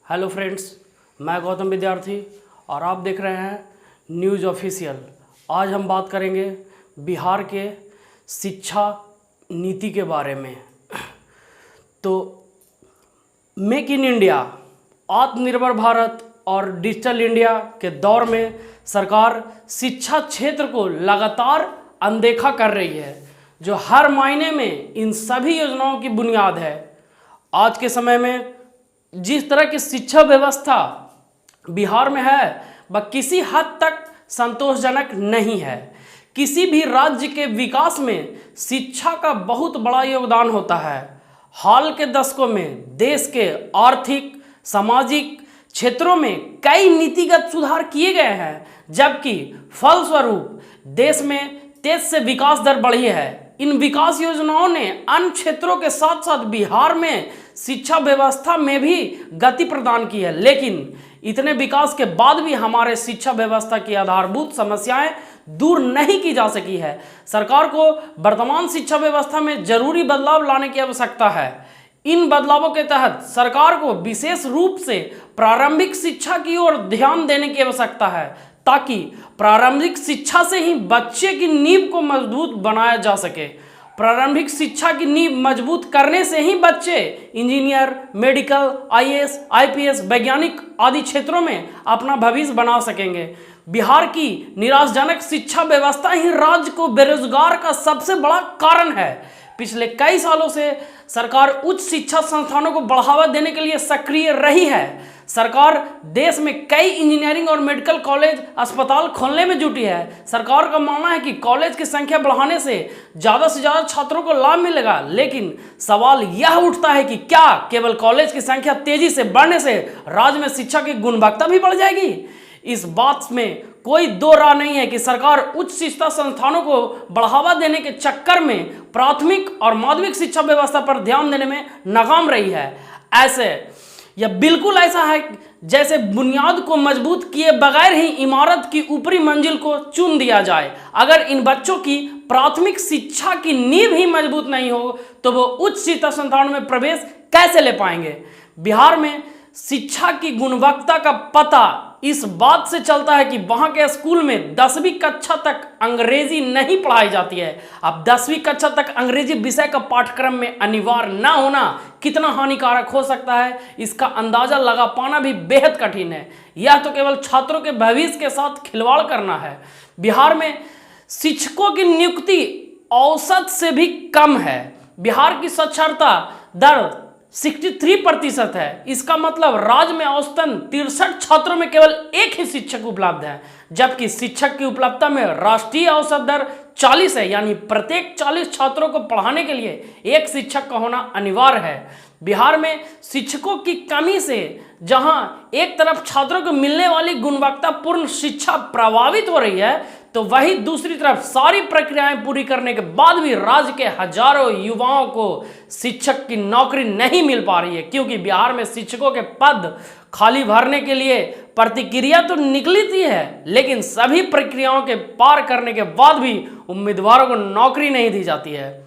Hello friends, मैं गौतम विद्यार्थी और आप देख रहे हैं न्यूज़ ऑफिशियल। आज हम बात करेंगे बिहार के शिक्षा नीति के बारे में। तो मेक इन इंडिया, आत्मनिर्भर भारत और डिजिटल इंडिया के दौर में सरकार शिक्षा क्षेत्र को लगातार अनदेखा कर रही है, जो हर मायने में इन सभी योजनाओं की बुनियाद है। आज के समय में जिस तरह की शिक्षा व्यवस्था बिहार में है वह किसी हद तक संतोषजनक नहीं है। किसी भी राज्य के विकास में शिक्षा का बहुत बड़ा योगदान होता है। हाल के दशकों में देश के आर्थिक सामाजिक क्षेत्रों में कई नीतिगत सुधार किए गए हैं, जबकि फलस्वरूप देश में तेज से विकास दर बढ़ी है। इन विकास योजनाओं ने अन्य क्षेत्रों के साथ साथ बिहार में शिक्षा व्यवस्था में भी गति प्रदान की है, लेकिन इतने विकास के बाद भी हमारे शिक्षा व्यवस्था की आधारभूत समस्याएं दूर नहीं की जा सकी है। सरकार को वर्तमान शिक्षा व्यवस्था में जरूरी बदलाव लाने की आवश्यकता है। इन बदलावों के तहत सरकार को विशेष रूप से प्रारंभिक शिक्षा की ओर ध्यान देने की आवश्यकता है, ताकि प्रारंभिक शिक्षा से ही बच्चे की नींव को मजबूत बनाया जा सके। प्रारंभिक शिक्षा की नींव मजबूत करने से ही बच्चे इंजीनियर, मेडिकल, आईएएस, आईपीएस, वैज्ञानिक आदि क्षेत्रों में अपना भविष्य बना सकेंगे। बिहार की निराशाजनक शिक्षा व्यवस्था ही राज्य को बेरोजगार का सबसे बड़ा कारण है। पिछले कई सालों से सरकार उच्च शिक्षा संस्थानों को बढ़ावा देने के लिए सक्रिय रही है। सरकार देश में कई इंजीनियरिंग और मेडिकल कॉलेज, अस्पताल खोलने में जुटी है। सरकार का मानना है कि कॉलेज की संख्या बढ़ाने से ज़्यादा छात्रों को लाभ मिलेगा, लेकिन सवाल यह उठता है कि क्या केवल कॉलेज की संख्या तेजी से बढ़ने से राज्य में शिक्षा की गुणवत्ता भी बढ़ जाएगी? इस बात में कोई दो राय नहीं है कि सरकार उच्च शिक्षा संस्थानों को बढ़ावा देने के चक्कर में प्राथमिक और माध्यमिक शिक्षा व्यवस्था पर ध्यान देने में नाकाम रही है। यह बिल्कुल ऐसा है जैसे बुनियाद को मजबूत किए बगैर ही इमारत की ऊपरी मंजिल को चुन दिया जाए। अगर इन बच्चों की प्राथमिक शिक्षा की नींव ही मजबूत नहीं हो तो वो उच्च शिक्षा संस्थानों में प्रवेश कैसे ले पाएंगे? बिहार में शिक्षा की गुणवत्ता का पता इस बात से चलता है कि वहां के स्कूल में 10वीं कक्षा तक अंग्रेजी नहीं पढ़ाई जाती है। अब 10वीं कक्षा तक अंग्रेजी विषय का पाठ्यक्रम में अनिवार्य न होना कितना हानिकारक हो सकता है, इसका अंदाजा लगा पाना भी बेहद कठिन है। यह तो केवल छात्रों के भविष्य के साथ खिलवाड़ करना है। बिहार में शिक्षकों की नियुक्ति औसत से भी कम है। बिहार की साक्षरता दर 63% है। इसका मतलब राज्य में औसतन 63 छात्रों में केवल एक ही शिक्षक उपलब्ध है, जबकि शिक्षक की उपलब्धता में राष्ट्रीय औसत दर 40 है, यानी प्रत्येक 40 छात्रों को पढ़ाने के लिए एक शिक्षक का होना अनिवार्य है। बिहार में शिक्षकों की कमी से जहां एक तरफ छात्रों को मिलने वाली गुणवत्तापूर्ण शिक्षा प्रभावित हो रही है, तो वही दूसरी तरफ सारी प्रक्रियाएं पूरी करने के बाद भी राज्य के हजारों युवाओं को शिक्षक की नौकरी नहीं मिल पा रही है, क्योंकि बिहार में शिक्षकों के पद खाली भरने के लिए प्रतिक्रिया तो निकली थी है, लेकिन सभी प्रक्रियाओं के पार करने के बाद भी उम्मीदवारों को नौकरी नहीं दी जाती है।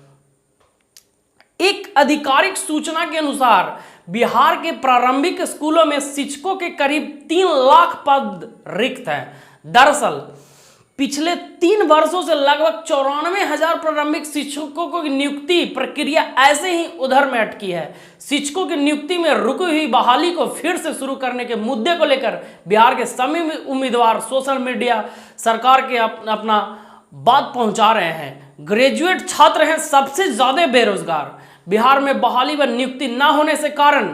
एक आधिकारिक सूचना के अनुसार बिहार के प्रारंभिक स्कूलों में शिक्षकों के करीब 3 लाख पद रिक्त हैं। दरअसल पिछले 3 वर्षों से लगभग 94,000 प्रारंभिक शिक्षकों की नियुक्ति प्रक्रिया ऐसे ही उधर में अटकी है। शिक्षकों की नियुक्ति में रुकी हुई बहाली को फिर से शुरू करने के मुद्दे को लेकर बिहार के सभी उम्मीदवार सोशल मीडिया सरकार के अपना बात पहुंचा रहे हैं। ग्रेजुएट छात्र हैं सबसे ज्यादा बेरोजगार। बिहार में बहाली व नियुक्ति न होने से कारण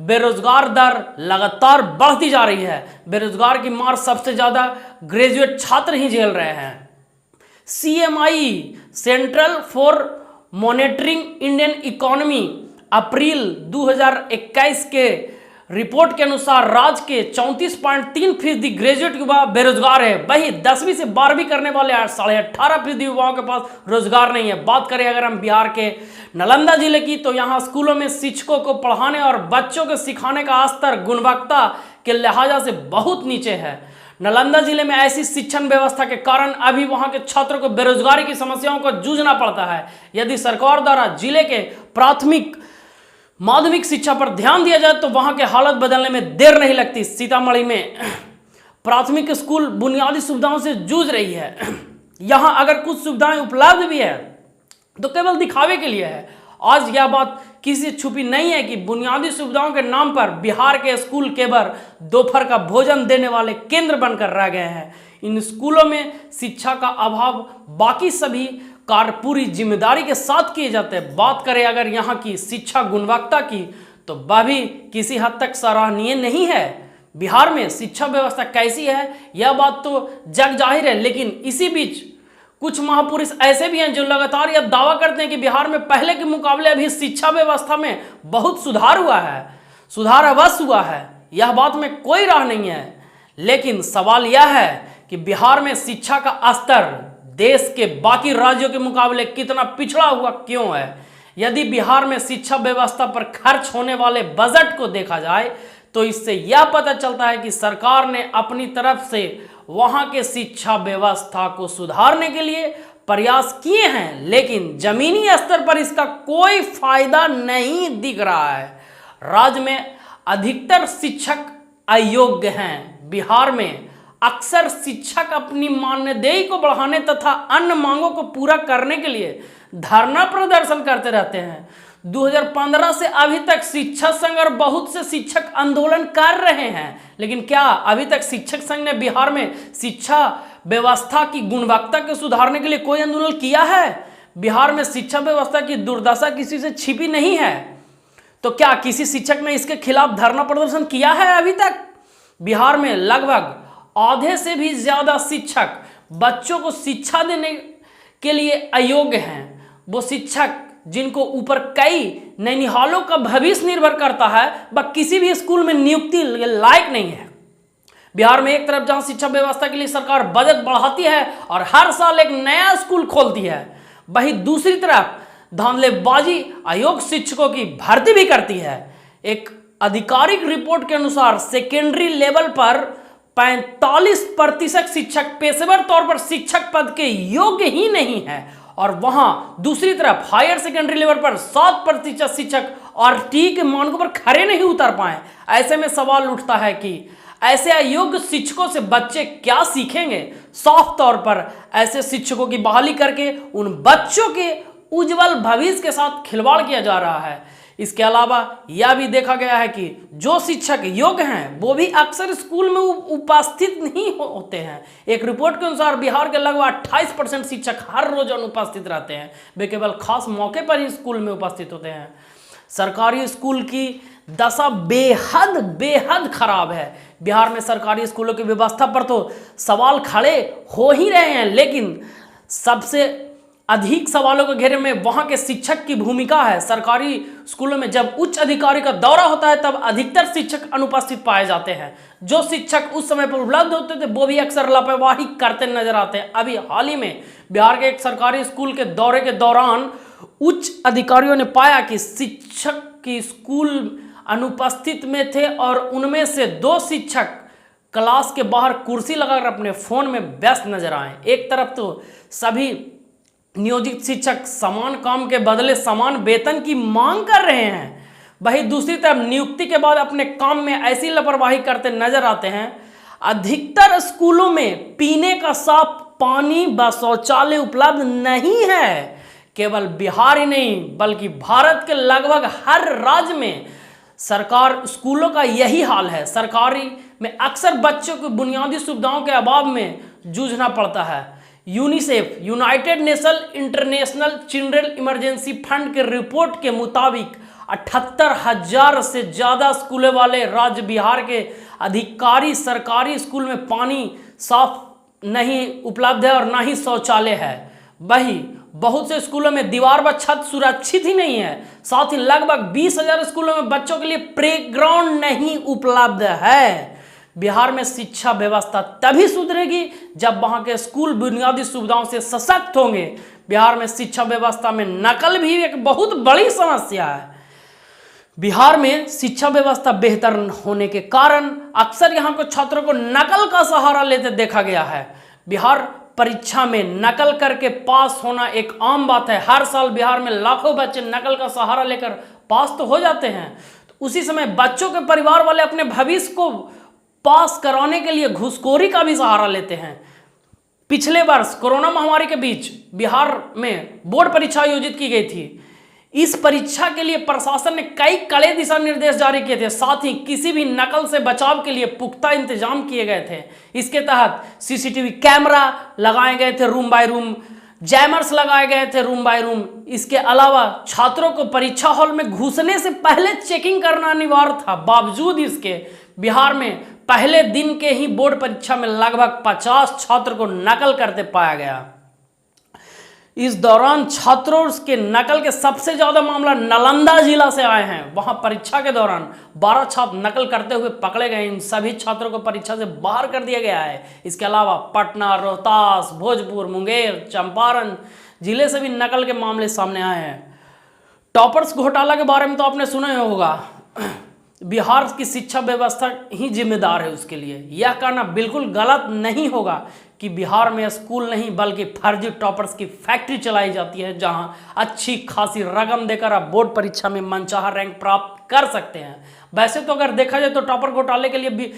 बेरोजगार दर लगातार बढ़ती जा रही है। बेरोजगार की मार सबसे ज्यादा ग्रेजुएट छात्र ही झेल रहे हैं। CMI central for monitoring Indian economy April 2021 के रिपोर्ट के अनुसार राज्य के 34.3% ग्रेजुएट युवा बेरोजगार है। वही 10वीं से 12वीं करने वाले 18.5% युवाओं के पास रोजगार नहीं है। बात करें अगर हम बिहार के नालंदा जिले की, तो यहाँ स्कूलों में शिक्षकों को पढ़ाने और बच्चों को सिखाने का स्तर गुणवत्ता के लिहाजा से बहुत नीचे है। नालंदा जिले में ऐसी शिक्षण व्यवस्था के कारण अभी वहां के छात्रों को बेरोजगारी की समस्याओं को जूझना पड़ता है। यदि सरकार द्वारा जिले के प्राथमिक माध्यमिक शिक्षा पर ध्यान दिया जाए तो वहां के हालत बदलने में देर नहीं लगती। सीतामढ़ी में प्राथमिक स्कूल बुनियादी सुविधाओं से जूझ रही है। यहां अगर कुछ सुविधाएं उपलब्ध भी है तो केवल दिखावे के लिए है। आज यह बात किसी से छुपी नहीं है कि बुनियादी सुविधाओं के नाम पर बिहार के स्कूल केवल दोपहर का भोजन देने वाले केंद्र बनकर रह गए हैं। इन स्कूलों में शिक्षा का अभाव बाकी सभी कार्य पूरी जिम्मेदारी के साथ किए जाते हैं। बात करें अगर यहाँ की शिक्षा गुणवत्ता की तो वह भी किसी हद तक सराहनीय नहीं है। बिहार में शिक्षा व्यवस्था कैसी है यह बात तो जग जाहिर है, लेकिन इसी बीच कुछ महापुरुष ऐसे भी हैं जो लगातार यह दावा करते हैं कि बिहार में पहले के मुकाबले अभी शिक्षा व्यवस्था में बहुत सुधार हुआ है। सुधार अवश्य हुआ है, यह बात में कोई राह नहीं है, लेकिन सवाल यह है कि बिहार में शिक्षा का स्तर देश के बाकी राज्यों के मुकाबले कितना पिछड़ा हुआ क्यों है। यदि बिहार में शिक्षा व्यवस्था पर खर्च होने वाले बजट को देखा जाए तो इससे यह पता चलता है कि सरकार ने अपनी तरफ से वहां के शिक्षा व्यवस्था को सुधारने के लिए प्रयास किए हैं, लेकिन जमीनी स्तर पर इसका कोई फायदा नहीं दिख रहा है। राज्य में अधिकतर शिक्षक अयोग्य हैं। बिहार में अक्सर शिक्षक अपनी मानदेय को बढ़ाने तथा अन्य मांगों को पूरा करने के लिए धरना प्रदर्शन करते रहते हैं। 2015 से अभी तक शिक्षक संघ और बहुत से शिक्षक आंदोलन कर रहे हैं, लेकिन क्या अभी तक शिक्षक संघ ने बिहार में शिक्षा व्यवस्था की गुणवत्ता को सुधारने के लिए कोई आंदोलन किया है? बिहार में शिक्षा व्यवस्था की दुर्दशा किसी से छिपी नहीं है, तो क्या किसी शिक्षक ने इसके खिलाफ धरना प्रदर्शन किया है अभी तक? बिहार में लगभग आधे से भी ज्यादा शिक्षक बच्चों को शिक्षा देने के लिए अयोग्य हैं। वो शिक्षक जिनको ऊपर कई नैनिहालों का भविष्य निर्भर करता है वह किसी भी स्कूल में नियुक्ति लायक नहीं है। बिहार में एक तरफ जहां शिक्षा व्यवस्था के लिए सरकार बजट बढ़ाती है और हर साल एक नया स्कूल खोलती है, वहीं दूसरी तरफ धांधलेबाजी अयोग्य शिक्षकों की भर्ती भी करती है। एक आधिकारिक रिपोर्ट के अनुसार सेकेंडरी लेवल पर 45% शिक्षक पेशेवर तौर पर शिक्षक पद के योग्य ही नहीं है, और वहां दूसरी तरफ हायर सेकेंडरी लेवल पर 7% शिक्षक आरटी के मानकों पर खरे नहीं उतर पाए। ऐसे में सवाल उठता है कि ऐसे अयोग्य शिक्षकों से बच्चे क्या सीखेंगे। साफ तौर पर ऐसे शिक्षकों की बहाली करके उन बच्चों के उज्जवल भविष्य के साथ खिलवाड़ किया जा रहा है। इसके अलावा यह भी देखा गया है कि जो शिक्षक योग्य हैं वो भी अक्सर स्कूल में उपस्थित नहीं होते हैं। एक रिपोर्ट के अनुसार बिहार के लगभग 28% शिक्षक हर रोज अनुपस्थित रहते हैं। वे केवल खास मौके पर ही स्कूल में उपस्थित होते हैं। सरकारी स्कूल की दशा बेहद खराब है। बिहार में सरकारी स्कूलों की व्यवस्था पर तो सवाल खड़े हो ही रहे हैं, लेकिन सबसे अधिक सवालों के घेरे में वहां के शिक्षक की भूमिका है। सरकारी स्कूलों में जब उच्च अधिकारी का दौरा होता है तब अधिकतर शिक्षक अनुपस्थित पाए जाते हैं। जो शिक्षक उस समय पर उपलब्ध होते थे वो भी अक्सर लापरवाही करते नजर आते हैं। अभी हाल ही में बिहार के एक सरकारी स्कूल के दौरे के दौरान उच्च अधिकारियों ने पाया कि शिक्षक की स्कूल अनुपस्थित में थे और उनमें से 2 शिक्षक क्लास के बाहर कुर्सी लगाकर अपने फोन में व्यस्त नजर आए। एक तरफ तो सभी नियोजित शिक्षक समान काम के बदले समान वेतन की मांग कर रहे हैं, वहीं दूसरी तरफ नियुक्ति के बाद अपने काम में ऐसी लापरवाही करते नजर आते हैं। अधिकतर स्कूलों में पीने का साफ पानी व शौचालय उपलब्ध नहीं है। केवल बिहार ही नहीं बल्कि भारत के लगभग हर राज्य में सरकार स्कूलों का यही हाल है। सरकारी में अक्सर बच्चों को बुनियादी सुविधाओं के अभाव में जूझना पड़ता है। UNICEF United nation international children emergency fund के रिपोर्ट के मुताबिक 78,000 से ज़्यादा स्कूलों वाले राज्य बिहार के अधिकारी सरकारी स्कूल में पानी साफ नहीं उपलब्ध है और ना ही शौचालय है। वहीं बहुत से स्कूलों में दीवार व छत सुरक्षित ही नहीं है। साथ ही लगभग 20,000 स्कूलों में बच्चों के लिए प्लेग्राउंड नहीं उपलब्ध है। बिहार में शिक्षा व्यवस्था तभी सुधरेगी जब वहां के स्कूल बुनियादी सुविधाओं से सशक्त होंगे। बिहार में शिक्षा व्यवस्था में नकल भी एक बहुत बड़ी समस्या है। बिहार में शिक्षा व्यवस्था बेहतर होने के कारण अक्सर यहाँ के छात्रों को नकल का सहारा लेते देखा गया है। बिहार परीक्षा में नकल करके पास होना एक आम बात है। हर साल बिहार में लाखों बच्चे नकल का सहारा लेकर पास तो हो जाते हैं, तो उसी समय बच्चों के परिवार वाले अपने भविष्य को पास कराने के लिए घूसखोरी का भी सहारा लेते हैं। पिछले वर्ष कोरोना महामारी के बीच बिहार में बोर्ड परीक्षा आयोजित की गई थी। इस परीक्षा के लिए प्रशासन ने कई कड़े दिशा निर्देश जारी किए थे, साथ ही किसी भी नकल से बचाव के लिए पुख्ता इंतजाम किए गए थे। इसके तहत सीसीटीवी कैमरा लगाए गए थे रूम बाय रूम, जैमर्स लगाए गए थे रूम बाय रूम। इसके अलावा छात्रों को परीक्षा हॉल में घुसने से पहले चेकिंग करना अनिवार्य था। बावजूद इसके बिहार में पहले दिन के ही बोर्ड परीक्षा में लगभग 50 छात्र को नकल करते पाया गया। इस दौरान छात्रों के नकल के सबसे ज्यादा मामला नालंदा जिला से आए हैं। वहां परीक्षा के दौरान 12 छात्र नकल करते हुए पकड़े गए। इन सभी छात्रों को परीक्षा से बाहर कर दिया गया है। इसके अलावा पटना, रोहतास, भोजपुर, मुंगेर, चंपारण जिले से भी नकल के मामले सामने आए हैं। टॉपर्स घोटाला के बारे में तो आपने सुना ही होगा। बिहार की शिक्षा व्यवस्था ही जिम्मेदार है उसके लिए। यह कहना बिल्कुल गलत नहीं होगा कि बिहार में स्कूल नहीं बल्कि फर्जी टॉपर्स की फैक्ट्री चलाई जाती है, जहां अच्छी खासी रकम देकर आप बोर्ड परीक्षा में मनचाहा रैंक प्राप्त कर सकते हैं। वैसे तो अगर देखा जाए तो टॉपर घोटाले के लिए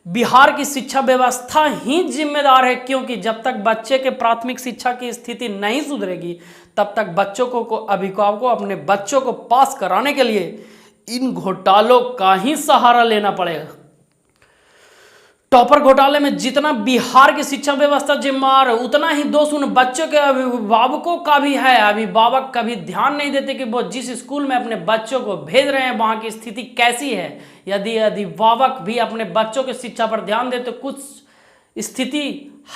बिहार की शिक्षा व्यवस्था ही जिम्मेदार है, क्योंकि जब तक बच्चे के प्राथमिक शिक्षा की स्थिति नहीं सुधरेगी तब तक बच्चों को अभिभावकों को अपने बच्चों को पास कराने के लिए इन घोटालों का ही सहारा लेना पड़ेगा। टॉपर घोटाले में जितना बिहार की शिक्षा व्यवस्था जिम्मेदार है, उतना ही दोष उन बच्चों के अभिभावकों का भी है। अभिभावक कभी ध्यान नहीं देते कि वो जिस स्कूल में अपने बच्चों को भेज रहे हैं वहां की स्थिति कैसी है। यदि अभिभावक भी अपने बच्चों की शिक्षा पर ध्यान दे तो कुछ स्थिति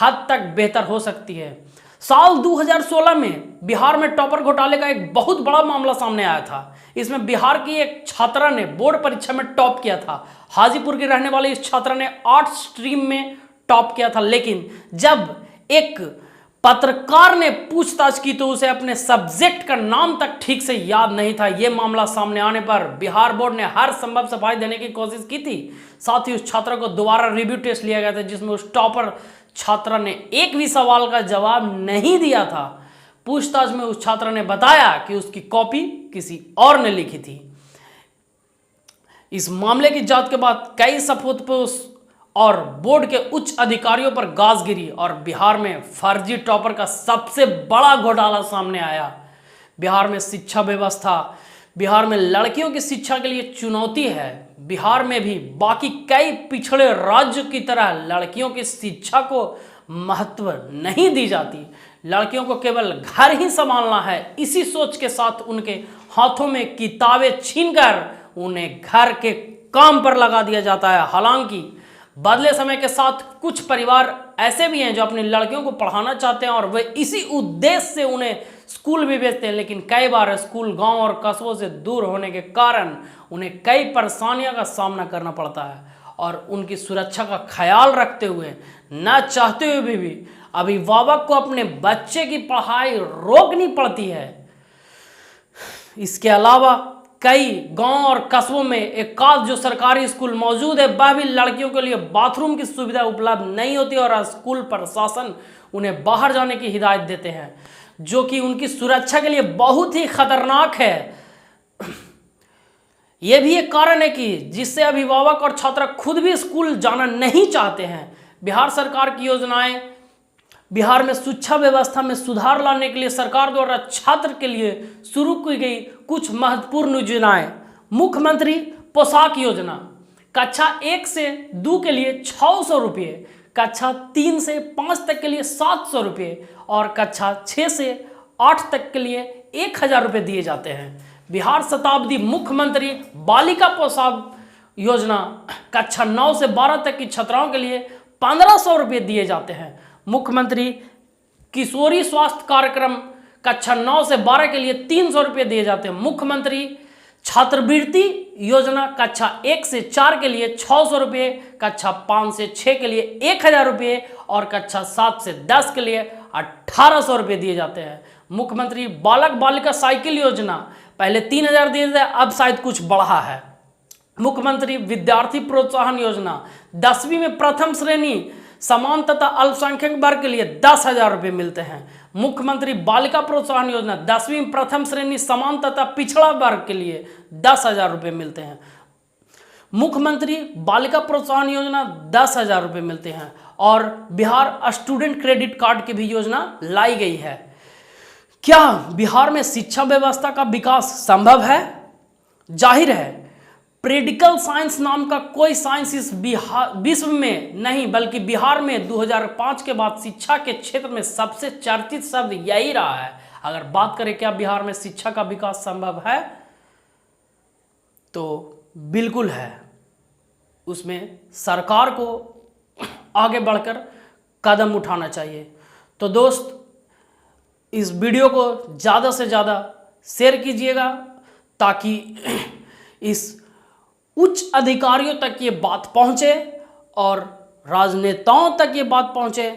हद तक बेहतर हो सकती है। साल 2016 में बिहार में टॉपर घोटाले का एक बहुत बड़ा मामला सामने आया था। इसमें बिहार की एक छात्रा ने बोर्ड परीक्षा में टॉप किया था। हाजीपुर की रहने वाली इस छात्रा ने आर्ट स्ट्रीम में टॉप किया था, लेकिन जब एक पत्रकार ने पूछताछ की तो उसे अपने सब्जेक्ट का नाम तक ठीक से याद नहीं था। यह मामला सामने आने पर बिहार बोर्ड ने हर संभव सफाई देने की कोशिश की थी। साथ ही उस छात्रा को दोबारा रिव्यू टेस्ट लिया गया था, जिसमें उस टॉपर छात्रा ने एक भी सवाल का जवाब नहीं दिया था। पूछताछ में उस छात्रा ने बताया कि उसकी कॉपी किसी और ने लिखी थी। इस मामले की जांच के बाद कई सपोतपोष और बोर्ड के उच्च अधिकारियों पर गाज गिरी और बिहार में फर्जी टॉपर का सबसे बड़ा घोटाला सामने आया। बिहार में शिक्षा व्यवस्था, बिहार में लड़कियों की शिक्षा के लिए चुनौती है। बिहार में भी बाकी कई पिछड़े राज्यों की तरह लड़कियों की शिक्षा को महत्व नहीं दी जाती। लड़कियों को केवल घर ही संभालना है, इसी सोच के साथ उनके हाथों में किताबें छीनकर उन्हें घर के काम पर लगा दिया जाता है। हालांकि बदले समय के साथ कुछ परिवार ऐसे भी हैं जो अपनी लड़कियों को पढ़ाना चाहते हैं और वे इसी उद्देश्य से उन्हें स्कूल भी भेजते हैं, लेकिन कई बार स्कूल गांव और कस्बों से दूर होने के कारण उन्हें कई परेशानियों का सामना करना पड़ता है और उनकी सुरक्षा का ख्याल रखते हुए, न चाहते हुए भी अभिभावक को अपने बच्चे की पढ़ाई रोकनी पड़ती है। इसके अलावा कई गांव और कस्बों में एकाध जो सरकारी स्कूल मौजूद है वह भी लड़कियों के लिए बाथरूम की सुविधा उपलब्ध नहीं होती और स्कूल प्रशासन उन्हें बाहर जाने की हिदायत देते हैं, जो कि उनकी सुरक्षा के लिए बहुत ही खतरनाक है। यह भी एक कारण है कि जिससे अभिभावक और छात्र खुद भी स्कूल जाना नहीं चाहते हैं। बिहार सरकार की योजनाएं, बिहार में शिक्षा व्यवस्था में सुधार लाने के लिए सरकार द्वारा छात्र के लिए शुरू की गई कुछ महत्वपूर्ण योजनाएं: मुख्यमंत्री पोशाक योजना, कक्षा 1 से 2 के लिए 600 रुपये, कक्षा 3 से 5 तक के लिए 700 रुपये और कक्षा 6 से 8 तक के लिए 1000 रुपये दिए जाते हैं। बिहार शताब्दी मुख्यमंत्री बालिका पोशाक योजना, कक्षा 9 से 12 तक की छात्राओं के लिए 1500 रुपये दिए जाते हैं। मुख्यमंत्री किशोरी स्वास्थ्य कार्यक्रम, कक्षा 9 से 12 के लिए 300 रुपये दिए जाते हैं। मुख्यमंत्री छात्रवृत्ति योजना, कक्षा 1 से 4 के लिए 600 रुपये, कक्षा 5 से 6 के लिए 1000 रुपये और कक्षा 7 से 10 के लिए 1800 रुपये दिए जाते हैं। मुख्यमंत्री बालक बालिका साइकिल योजना, पहले 3000 दिए थे, अब शायद कुछ बढ़ा है। मुख्यमंत्री विद्यार्थी प्रोत्साहन योजना, 10वीं में प्रथम श्रेणी समान तथा अल्पसंख्यक वर्ग के लिए 10,000 रुपये मिलते हैं। मुख्यमंत्री बालिका प्रोत्साहन योजना 10वीं प्रथम श्रेणी समान तथा पिछड़ा वर्ग के लिए 10,000 रुपये मिलते हैं। मुख्यमंत्री बालिका प्रोत्साहन योजना 10,000 रुपये मिलते हैं। और बिहार स्टूडेंट क्रेडिट कार्ड की भी योजना लाई गई है। क्या बिहार में शिक्षा व्यवस्था का विकास संभव है? जाहिर है, प्रेडिकल साइंस नाम का कोई साइंस इस विश्व में नहीं, बल्कि बिहार में 2005 के बाद शिक्षा के क्षेत्र में सबसे चर्चित शब्द यही रहा है। अगर बात करें क्या बिहार में शिक्षा का विकास संभव है, तो बिल्कुल है। उसमें सरकार को आगे बढ़कर कदम उठाना चाहिए। तो दोस्त, इस वीडियो को ज़्यादा से ज़्यादा शेयर कीजिएगा ताकि इस उच्च अधिकारियों तक ये बात पहुँचे और राजनेताओं तक ये बात पहुँचे,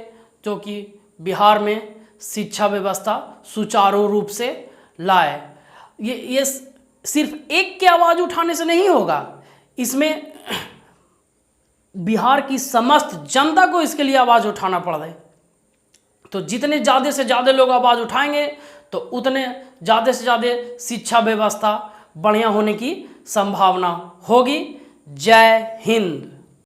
जो कि बिहार में शिक्षा व्यवस्था सुचारू रूप से लाए। ये सिर्फ एक की आवाज़ उठाने से नहीं होगा, इसमें बिहार की समस्त जनता को इसके लिए आवाज़ उठाना पड़ रहा है। तो जितने ज़्यादा से ज़्यादा लोग आवाज़ उठाएंगे तो उतने ज़्यादा से ज़्यादा शिक्षा व्यवस्था बढ़िया होने की संभावना होगी। जय हिंद।